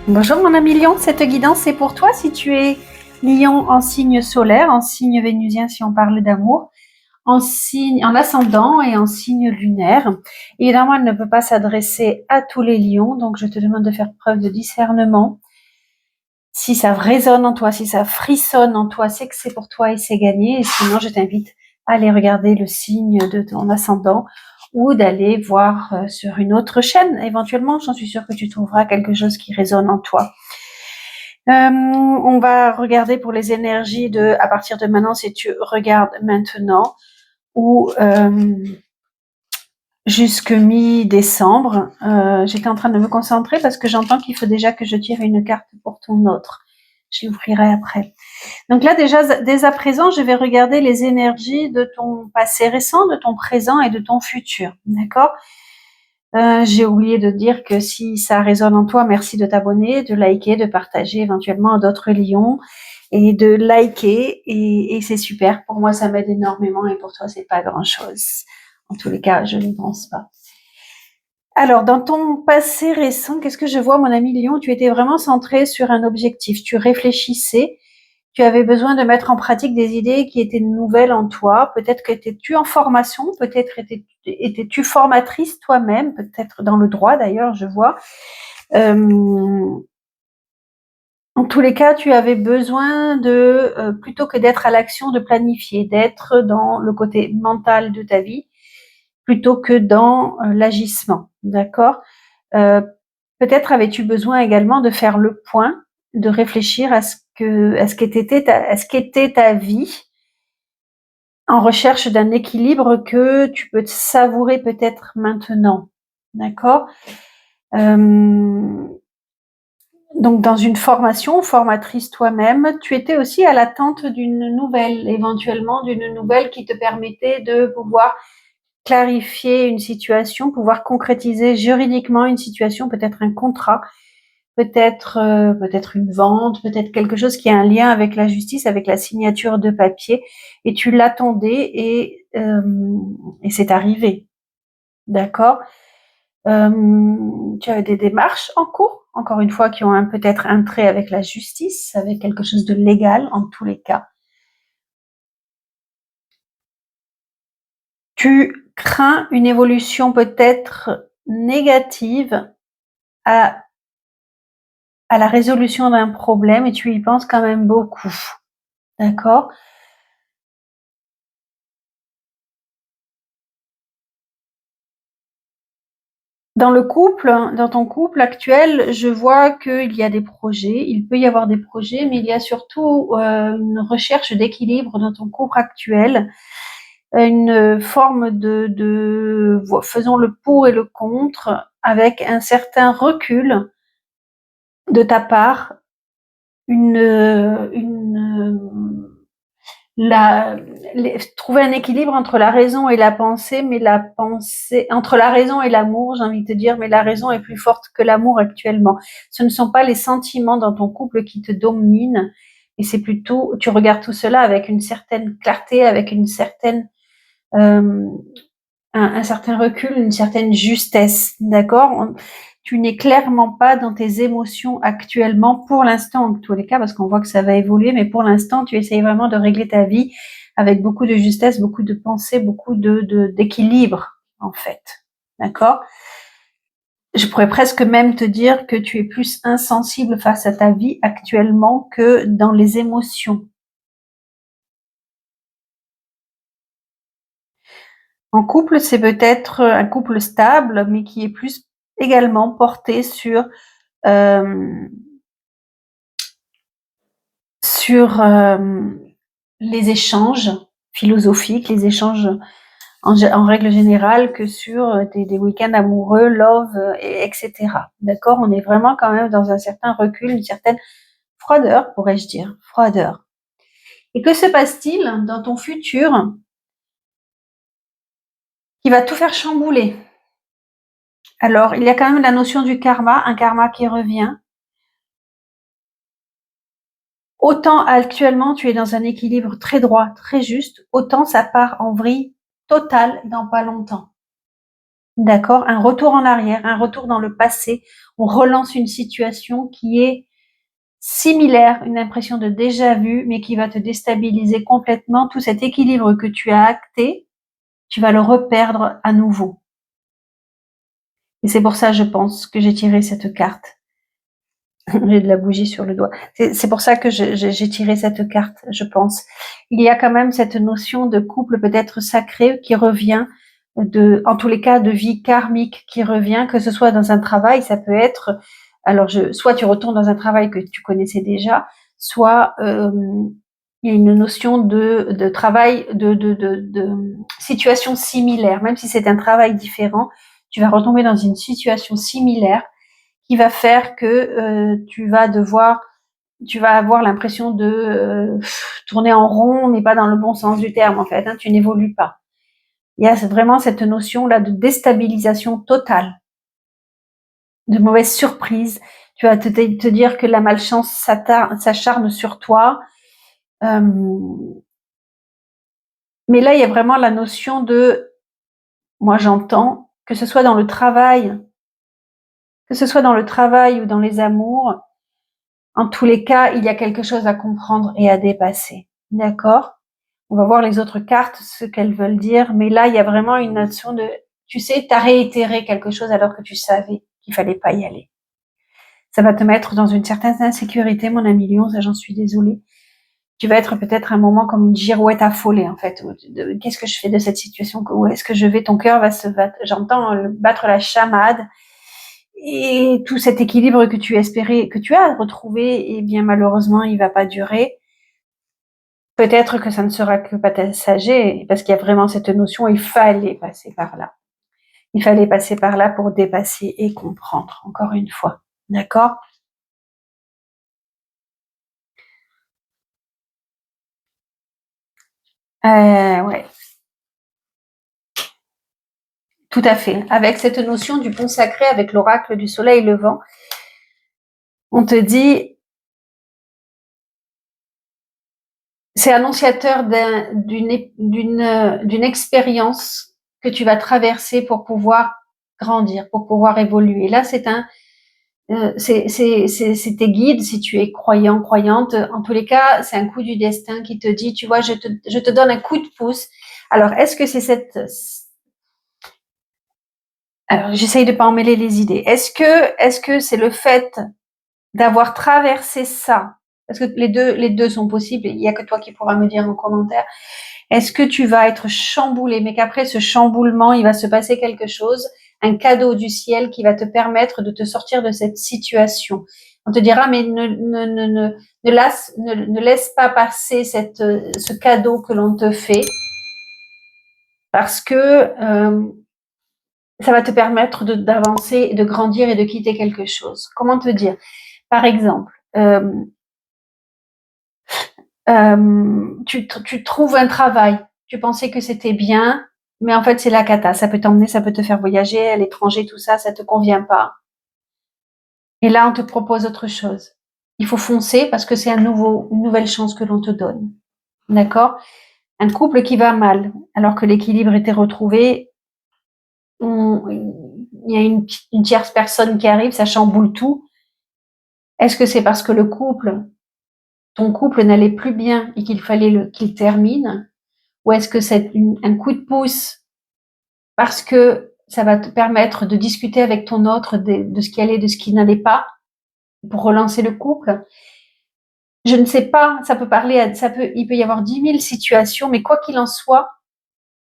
Bonjour mon ami Lion, cette guidance c'est pour toi si tu es Lion en signe solaire, en signe vénusien si on parle d'amour, en ascendant et en signe lunaire. Évidemment, elle ne peut pas s'adresser à tous les lions, donc je te demande de faire preuve de discernement. Si ça résonne en toi, si ça frissonne en toi, c'est que c'est pour toi et c'est gagné. Et sinon, je t'invite à aller regarder le signe de ton ascendant ou d'aller voir sur une autre chaîne. Éventuellement, j'en suis sûre que tu trouveras quelque chose qui résonne en toi. On va regarder pour les énergies à partir de maintenant, si tu regardes maintenant, ou jusque mi-décembre. J'étais en train de me concentrer parce que j'entends qu'il faut déjà que je tire une carte pour ton autre. Je l'ouvrirai après. Donc là, déjà, dès à présent, je vais regarder les énergies de ton passé récent, de ton présent et de ton futur. D'accord ? J'ai oublié de dire que si ça résonne en toi, merci de t'abonner, de liker, de partager éventuellement à d'autres lions et de liker et c'est super. Pour moi, ça m'aide énormément et pour toi, c'est pas grand chose. En tous les cas, je ne pense pas. Alors, dans ton passé récent, qu'est-ce que je vois, mon ami Lion? Tu étais vraiment centré sur un objectif. Tu réfléchissais. Tu avais besoin de mettre en pratique des idées qui étaient nouvelles en toi. Peut-être que étais-tu en formation, peut-être étais-tu formatrice toi-même, peut-être dans le droit d'ailleurs, je vois. En tous les cas, tu avais besoin de, plutôt que d'être à l'action, de planifier, d'être dans le côté mental de ta vie, plutôt que dans l'agissement, d'accord. Peut-être avais-tu besoin également de faire le point, de réfléchir à ce qu'était ta vie, en recherche d'un équilibre que tu peux savourer peut-être maintenant, d'accord. Donc dans une formation, formatrice toi-même, tu étais aussi à l'attente d'une nouvelle, éventuellement d'une nouvelle qui te permettait de pouvoir clarifier une situation, pouvoir concrétiser juridiquement une situation, peut-être un contrat, peut-être une vente, peut-être quelque chose qui a un lien avec la justice, avec la signature de papier, et tu l'attendais et c'est arrivé, d'accord. Tu as des démarches en cours, encore une fois, qui ont peut-être un trait avec la justice, avec quelque chose de légal en tous les cas. Tu crains une évolution peut-être négative à la résolution d'un problème et tu y penses quand même beaucoup. D'accord? Dans ton couple actuel, je vois qu'il y a des projets, il peut y avoir des projets, mais il y a surtout une recherche d'équilibre dans ton couple actuel, une forme faisons le pour et le contre, avec un certain recul de ta part, trouver un équilibre entre la raison et la pensée, mais la pensée, entre la raison et l'amour, j'ai envie de te dire, mais la raison est plus forte que l'amour actuellement. Ce ne sont pas les sentiments dans ton couple qui te dominent, et c'est plutôt, tu regardes tout cela avec une certaine clarté, avec une certaine, euh, un certain recul, une certaine justesse, d'accord? Tu n'es clairement pas dans tes émotions actuellement, pour l'instant, en tous les cas, parce qu'on voit que ça va évoluer, mais pour l'instant, tu essayes vraiment de régler ta vie avec beaucoup de justesse, beaucoup de pensée, beaucoup d'équilibre, en fait. D'accord? Je pourrais presque même te dire que tu es plus insensible face à ta vie actuellement que dans les émotions. En couple, c'est peut-être un couple stable, mais qui est plus également porté euh, sur les échanges philosophiques, les échanges en règle générale, que sur des week-ends amoureux, love, etc. D'accord? On est vraiment quand même dans un certain recul, une certaine froideur, pourrais-je dire, froideur. Et que se passe-t-il dans ton futur qui va tout faire chambouler? Alors, il y a quand même la notion du karma, un karma qui revient. Autant actuellement tu es dans un équilibre très droit, très juste, autant ça part en vrille totale dans pas longtemps. D'accord? Un retour en arrière, un retour dans le passé. On relance une situation qui est similaire, une impression de déjà vu, mais qui va te déstabiliser complètement. Tout cet équilibre que tu as acté, tu vas le reperdre à nouveau. Et c'est pour ça, je pense, que j'ai tiré cette carte. J'ai de la bougie sur le doigt. C'est pour ça que j'ai tiré cette carte, je pense. Il y a quand même cette notion de couple peut-être sacré qui revient, en tous les cas, de vie karmique qui revient, que ce soit dans un travail, ça peut être, alors soit tu retournes dans un travail que tu connaissais déjà, soit il y a une notion de travail, de situation similaire, même si c'est un travail différent, tu vas retomber dans une situation similaire qui va faire que tu vas avoir l'impression de tourner en rond, mais pas dans le bon sens du terme en fait. Hein, tu n'évolues pas. Il y a vraiment cette notion là de déstabilisation totale, de mauvaise surprise. Tu vas te dire que la malchance s'acharne sur toi. Euh, mais là, il y a vraiment la notion de, moi j'entends, que ce soit dans le travail, ou dans les amours, en tous les cas, il y a quelque chose à comprendre et à dépasser. D'accord? On va voir les autres cartes, ce qu'elles veulent dire, mais là, il y a vraiment une notion de, tu sais, t'as réitéré quelque chose alors que tu savais qu'il fallait pas y aller. Ça va te mettre dans une certaine insécurité, mon ami Lion, ça j'en suis désolée. Tu vas être peut-être un moment comme une girouette affolée, en fait. Qu'est-ce que je fais de cette situation? Où est-ce que je vais? Ton cœur va se battre. J'entends battre la chamade. Et tout cet équilibre que tu espérais, que tu as retrouvé, eh bien, malheureusement, il va pas durer. Peut-être que ça ne sera que passager, parce qu'il y a vraiment cette notion, il fallait passer par là. Il fallait passer par là pour dépasser et comprendre, encore une fois. D'accord? Ouais, tout à fait. Avec cette notion du pont sacré, avec l'oracle du soleil levant, on te dit, c'est annonciateur d'une expérience que tu vas traverser pour pouvoir grandir, pour pouvoir évoluer. Là, c'est tes guides, si tu es croyant, croyante. En tous les cas, c'est un coup du destin qui te dit, tu vois, je te donne un coup de pouce. Alors, est-ce que c'est alors, j'essaye de pas emmêler les idées. Est-ce que c'est le fait d'avoir traversé ça? Parce que les deux sont possibles. Il y a que toi qui pourras me dire en commentaire. Est-ce que tu vas être chamboulé, mais qu'après ce chamboulement, il va se passer quelque chose, un cadeau du ciel qui va te permettre de te sortir de cette situation. On te dira, mais ne laisse pas passer ce cadeau que l'on te fait, parce que ça va te permettre d'avancer, de grandir et de quitter quelque chose. Comment te dire? Par exemple, tu trouves un travail, tu pensais que c'était bien, mais en fait c'est la cata, ça peut t'emmener, ça peut te faire voyager à l'étranger, tout ça, ça te convient pas. Et là on te propose autre chose. Il faut foncer parce que c'est une nouvelle chance que l'on te donne. D'accord? Un couple qui va mal, alors que l'équilibre était retrouvé, il y a une tierce personne qui arrive, ça chamboule tout. Est-ce que c'est parce que ton couple n'allait plus bien et qu'il fallait qu'il termine? Ou est-ce que c'est un coup de pouce parce que ça va te permettre de discuter avec ton autre de ce qui allait, de ce qui n'allait pas, pour relancer le couple? Je ne sais pas, il peut y avoir 10 000 situations, mais quoi qu'il en soit,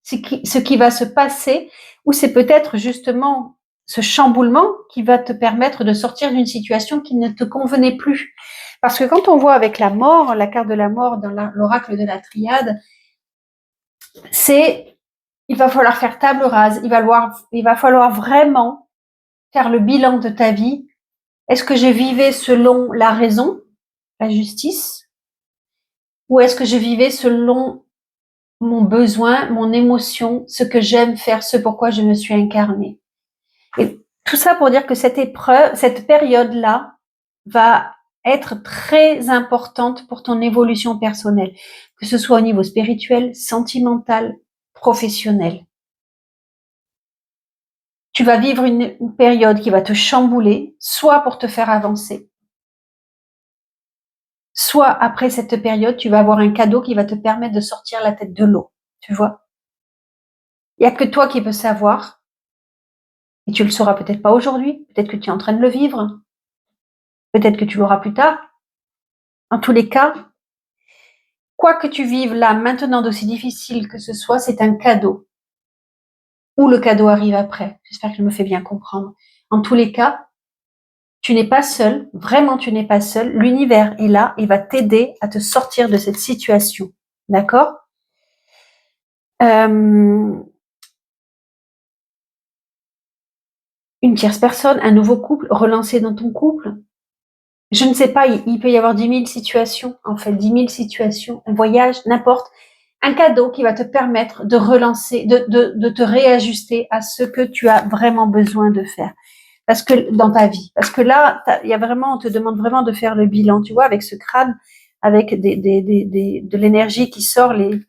ce qui va se passer, ou c'est peut-être justement ce chamboulement qui va te permettre de sortir d'une situation qui ne te convenait plus. Parce que quand on voit avec la mort, la carte de la mort dans l'oracle de la triade, c'est il va falloir faire table rase, il va falloir vraiment faire le bilan de ta vie. Est-ce que je vivais selon la raison, la justice, ou est-ce que je vivais selon mon besoin, mon émotion, ce que j'aime faire, ce pourquoi je me suis incarnée? Et tout ça pour dire que cette épreuve, cette période-là va être très importante pour ton évolution personnelle, que ce soit au niveau spirituel, sentimental, professionnel. tu vas vivre une période qui va te chambouler, soit pour te faire avancer, soit après cette période, tu vas avoir un cadeau qui va te permettre de sortir la tête de l'eau, tu vois. Il n'y a que toi qui peux savoir, et tu le sauras peut-être pas aujourd'hui, peut-être que tu es en train de le vivre, peut-être que tu l'auras plus tard. En tous les cas, quoi que tu vives là, maintenant, d'aussi difficile que ce soit, c'est un cadeau. Ou le cadeau arrive après. J'espère que je me fais bien comprendre. En tous les cas, tu n'es pas seul, vraiment tu n'es pas seul. L'univers est là et va t'aider à te sortir de cette situation. D'accord? Une tierce personne, un nouveau couple, relancer dans ton couple. Je ne sais pas, il peut y avoir 10 000 situations, en fait, 10 000 situations, un voyage, n'importe. Un cadeau qui va te permettre de relancer, de te réajuster à ce que tu as vraiment besoin de faire. Parce que dans ta vie, parce que là, il y a vraiment, on te demande vraiment de faire le bilan, tu vois, avec ce crâne, avec de l'énergie qui sort, les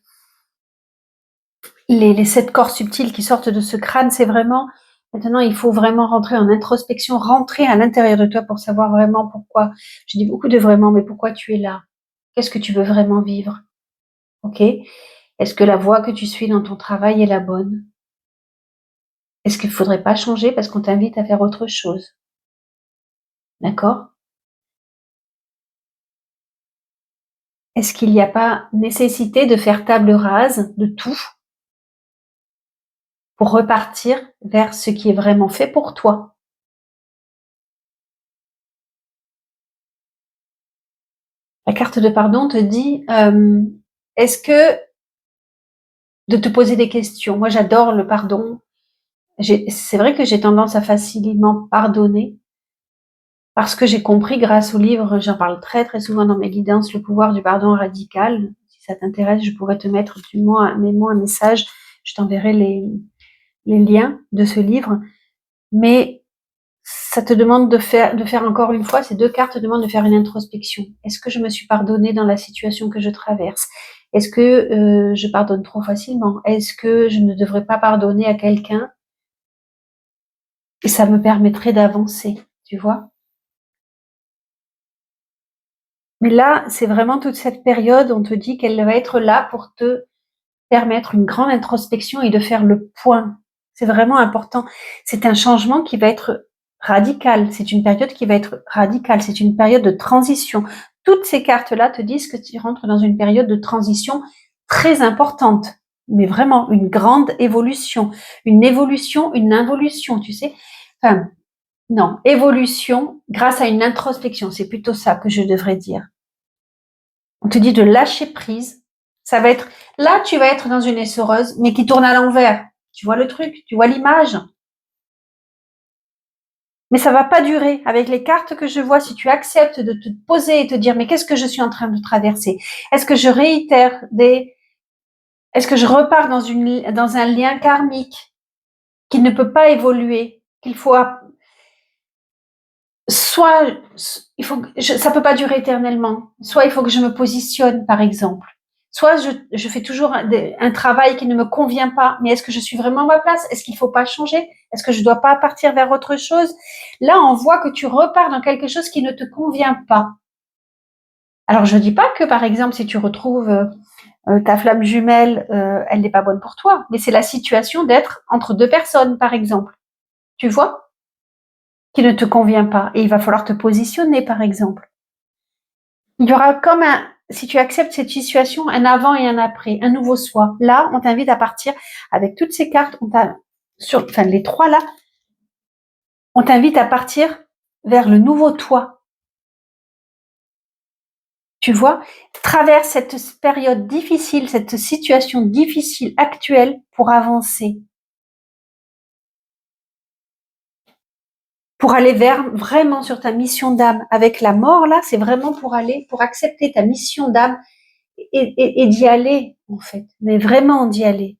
7 corps subtils qui sortent de ce crâne, c'est vraiment, maintenant, il faut vraiment rentrer en introspection, rentrer à l'intérieur de toi pour savoir vraiment pourquoi. Je dis beaucoup de vraiment, mais pourquoi tu es là? Qu'est-ce que tu veux vraiment vivre? Ok? Est-ce que la voie que tu suis dans ton travail est la bonne? Est-ce qu'il ne faudrait pas changer parce qu'on t'invite à faire autre chose? D'accord? Est-ce qu'il n'y a pas nécessité de faire table rase de tout pour repartir vers ce qui est vraiment fait pour toi? La carte de pardon te dit, est-ce que de te poser des questions. Moi, j'adore le pardon. C'est vrai que j'ai tendance à facilement pardonner parce que j'ai compris grâce au livre, j'en parle très très souvent dans mes guidances, le pouvoir du pardon radical. Si ça t'intéresse, je pourrais te mettre du moins, mets-moi un message, je t'enverrai les liens de ce livre. Mais ça te demande de faire encore une fois, ces 2 cartes te demandent de faire une introspection. Est-ce que je me suis pardonnée dans la situation que je traverse? Est-ce que je pardonne trop facilement? Est-ce que je ne devrais pas pardonner à quelqu'un? Et ça me permettrait d'avancer, tu vois? Mais là, c'est vraiment toute cette période, on te dit qu'elle va être là pour te permettre une grande introspection et de faire le point. C'est vraiment important. C'est un changement qui va être radical. C'est une période qui va être radicale. C'est une période de transition. Toutes ces cartes-là te disent que tu rentres dans une période de transition très importante. Mais vraiment, une grande évolution. Une évolution, une involution, tu sais. Enfin, non, évolution grâce à une introspection. C'est plutôt ça que je devrais dire. On te dit de lâcher prise. Ça va être, là, tu vas être dans une essoreuse, mais qui tourne à l'envers. Tu vois le truc? Tu vois l'image? Mais ça va pas durer. Avec les cartes que je vois, si tu acceptes de te poser et te dire, mais qu'est-ce que je suis en train de traverser? Est-ce que je réitère est-ce que je repars dans un lien karmique qui ne peut pas évoluer, qu'il faut, soit, ça peut pas durer éternellement. Soit il faut que je me positionne, par exemple. Soit je fais toujours un travail qui ne me convient pas, mais est-ce que je suis vraiment à ma place? Est-ce qu'il faut pas changer? Est-ce que je dois pas partir vers autre chose? Là, on voit que tu repars dans quelque chose qui ne te convient pas. Alors, je dis pas que, par exemple, si tu retrouves ta flamme jumelle, elle n'est pas bonne pour toi, mais c'est la situation d'être entre 2 personnes, par exemple. Tu vois? Qui ne te convient pas. Et il va falloir te positionner, par exemple. Il y aura comme si tu acceptes cette situation, un avant et un après, un nouveau soi. Là, on t'invite à partir avec toutes ces cartes, enfin, les 3 là, on t'invite à partir vers le nouveau toi. Tu vois? Traverse cette période difficile, cette situation difficile actuelle pour avancer. Pour aller vers, vraiment sur ta mission d'âme. Avec la mort, là, c'est vraiment pour accepter ta mission d'âme et d'y aller, en fait. Mais vraiment d'y aller.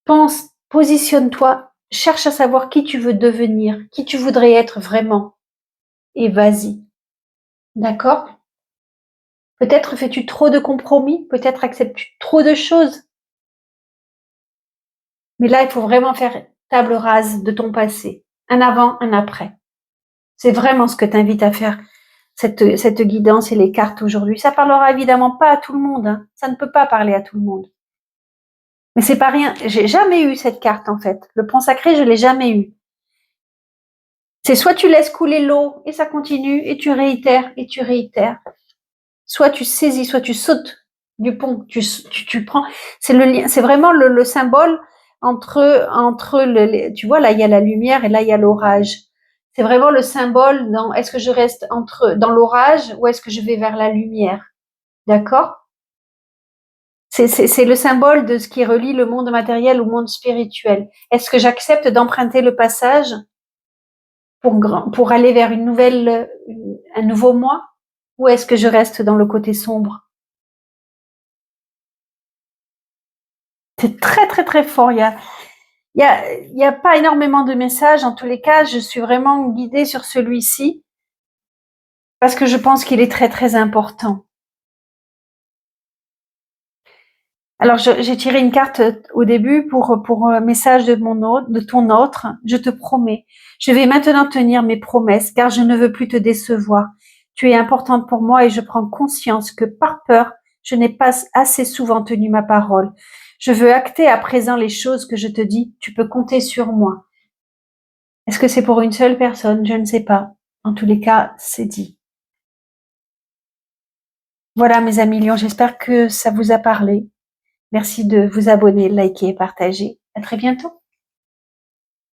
Pense, positionne-toi, cherche à savoir qui tu veux devenir, qui tu voudrais être vraiment. Et vas-y. D'accord? Peut-être fais-tu trop de compromis, peut-être acceptes-tu trop de choses. Mais là, il faut vraiment faire table rase de ton passé. Un avant, un après. C'est vraiment ce que t'invite à faire, cette guidance et les cartes aujourd'hui. Ça parlera évidemment pas à tout le monde. Hein. Ça ne peut pas parler à tout le monde. Mais c'est pas rien. J'ai jamais eu cette carte, en fait. Le pont sacré, je l'ai jamais eu. C'est soit tu laisses couler l'eau et ça continue et tu réitères et tu réitères. Soit tu saisis, soit tu sautes du pont. Tu prends. C'est le lien. C'est vraiment le symbole entre tu vois, là, il y a la lumière et là, il y a l'orage. C'est vraiment le symbole dans, est-ce que je reste dans l'orage ou est-ce que je vais vers la lumière? D'accord? C'est le symbole de ce qui relie le monde matériel au monde spirituel. Est-ce que j'accepte d'emprunter le passage pour aller vers un nouveau moi? Ou est-ce que je reste dans le côté sombre? C'est très, très, très fort. Il y a pas énormément de messages. En tous les cas, je suis vraiment guidée sur celui-ci parce que je pense qu'il est très, très important. Alors, j'ai tiré une carte au début pour un message de ton autre. Je te promets, je vais maintenant tenir mes promesses car je ne veux plus te décevoir. Tu es importante pour moi et je prends conscience que par peur, je n'ai pas assez souvent tenu ma parole. Je veux acter à présent les choses que je te dis. Tu peux compter sur moi. Est-ce que c'est pour une seule personne? Je ne sais pas. En tous les cas, c'est dit. Voilà, mes amis lions, j'espère que ça vous a parlé. Merci de vous abonner, liker et partager. À très bientôt.